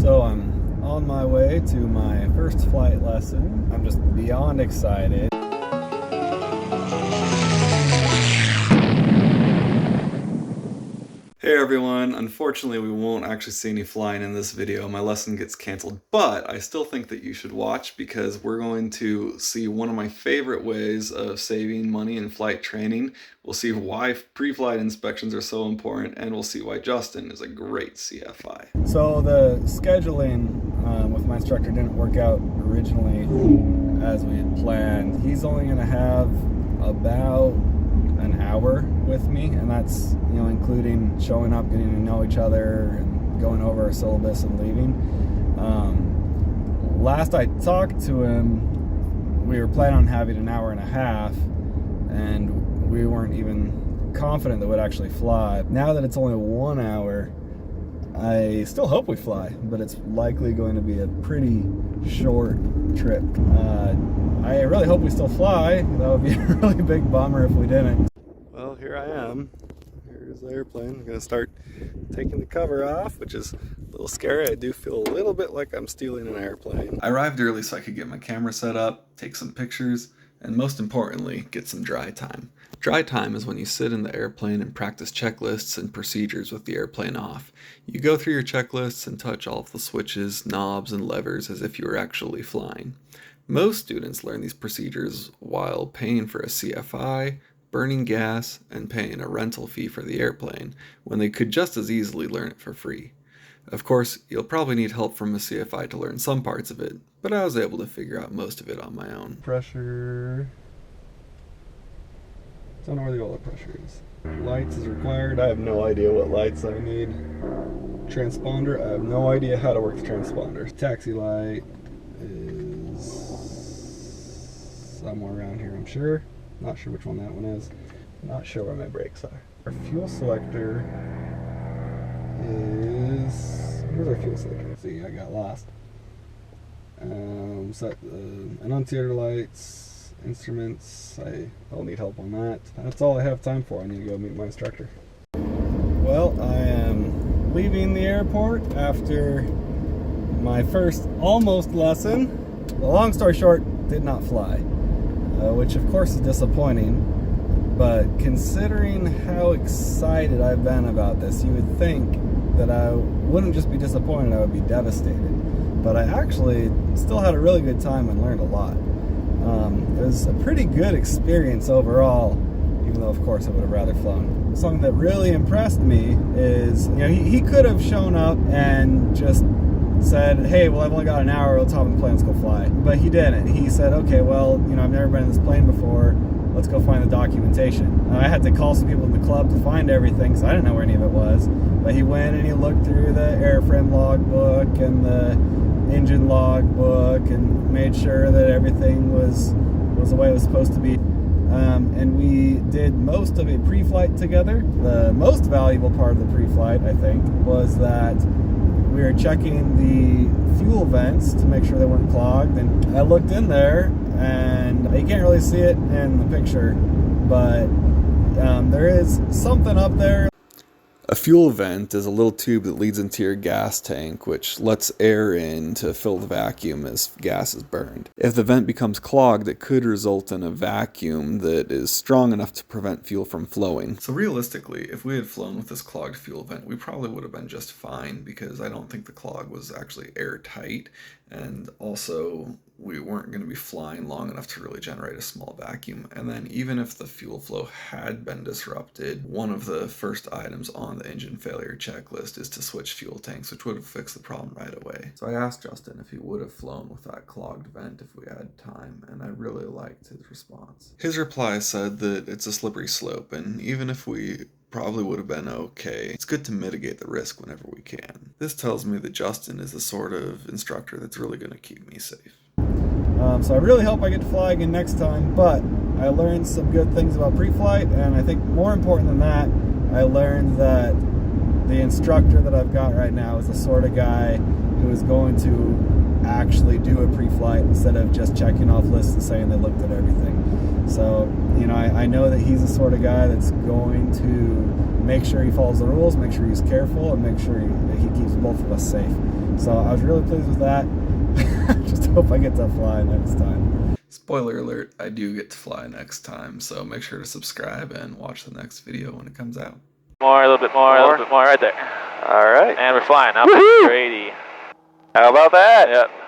So I'm on my way to my first flight lesson. I'm just beyond excited. Hey everyone, unfortunately we won't actually see any flying in this video. My lesson gets canceled, but I still think that you should watch because we're going to see one of my favorite ways of saving money in flight training. We'll see why pre-flight inspections are so important, and we'll see why Justin is a great CFI. So the scheduling with my instructor didn't work out originally as we had planned. He's only going to have about an hour with me, and that's, you know, including showing up, getting to know each other, and going over our syllabus and leaving. Last I talked to him, we were planning on having an hour and a half, and we weren't even confident that we'd actually fly. Now that it's only 1 hour, I still hope we fly, but it's likely going to be a pretty short trip. I really hope we still fly. That would be a really big bummer if we didn't. Well, here I am. Here's the airplane. I'm going to start taking the cover off, which is a little scary. I do feel a little bit like I'm stealing an airplane. I arrived early so I could get my camera set up, take some pictures, and most importantly, get some dry time. Dry time is when you sit in the airplane and practice checklists and procedures with the airplane off. You go through your checklists and touch all of the switches, knobs, and levers as if you were actually flying. Most students learn these procedures while paying for a CFI, burning gas, and paying a rental fee for the airplane, when they could just as easily learn it for free. Of course, you'll probably need help from a CFI to learn some parts of it, but I was able to figure out most of it on my own. Pressure. Don't know where the oil pressure is. Lights is required. I have no idea what lights I need. Transponder. I have no idea how to work the transponder. Taxi light is somewhere around here, I'm sure. Not sure which one that one is. Not sure where my brakes are. Our fuel selector is... Where's our fuel selector? See, I got lost. Set the annunciator lights, instruments. I'll need help on that. That's all I have time for. I need to go meet my instructor. Well, I am leaving the airport after my first almost lesson. Well, long story short, did not fly, which of course is disappointing, but considering how excited I've been about this, you would think that I wouldn't just be disappointed, I would be devastated. But I actually still had a really good time and learned a lot. It was a pretty good experience overall, even though of course I would have rather flown. Something that really impressed me is, you know, he could have shown up and just said, hey, well, I've only got an hour, let's hop in the plane, let's go fly. But he didn't. He said, okay, well, you know, I've never been in this plane before, let's go find the documentation. I had to call some people in the club to find everything, because I didn't know where any of it was. But he went and he looked through the airframe logbook and the engine logbook and made sure that everything was the way it was supposed to be. And we did most of a pre-flight together. The most valuable part of the pre-flight, I think, was that we were checking the fuel vents to make sure they weren't clogged. And I looked in there, and you can't really see it in the picture, but there is something up there. A fuel vent is a little tube that leads into your gas tank, which lets air in to fill the vacuum as gas is burned. If the vent becomes clogged, it could result in a vacuum that is strong enough to prevent fuel from flowing. So realistically, if we had flown with this clogged fuel vent, we probably would have been just fine, because I don't think the clog was actually airtight, and also we weren't going to be flying long enough to really generate a small vacuum. And then even if the fuel flow had been disrupted, one of the first items on the engine failure checklist is to switch fuel tanks, which would have fixed the problem right away. So I asked Justin if he would have flown with that clogged vent if we had time, and I really liked his response. His reply said that it's a slippery slope, and even if we probably would have been okay, it's good to mitigate the risk whenever we can. This tells me that Justin is the sort of instructor that's really going to keep me safe. So I really hope I get to fly again next time, but I learned some good things about pre-flight, and I think more important than that, I learned that the instructor that I've got right now is the sort of guy who is going to actually do a pre-flight instead of just checking off lists and saying they looked at everything. So, you know, I know that he's the sort of guy that's going to make sure he follows the rules, make sure he's careful, and make sure that he keeps both of us safe. So I was really pleased with that. Just hope I get to fly next time. Spoiler alert, I do get to fly next time, so make sure to subscribe and watch the next video when it comes out. More, a little bit more, a little bit more, right there. All right. And we're flying up to 80. How about that? Yep.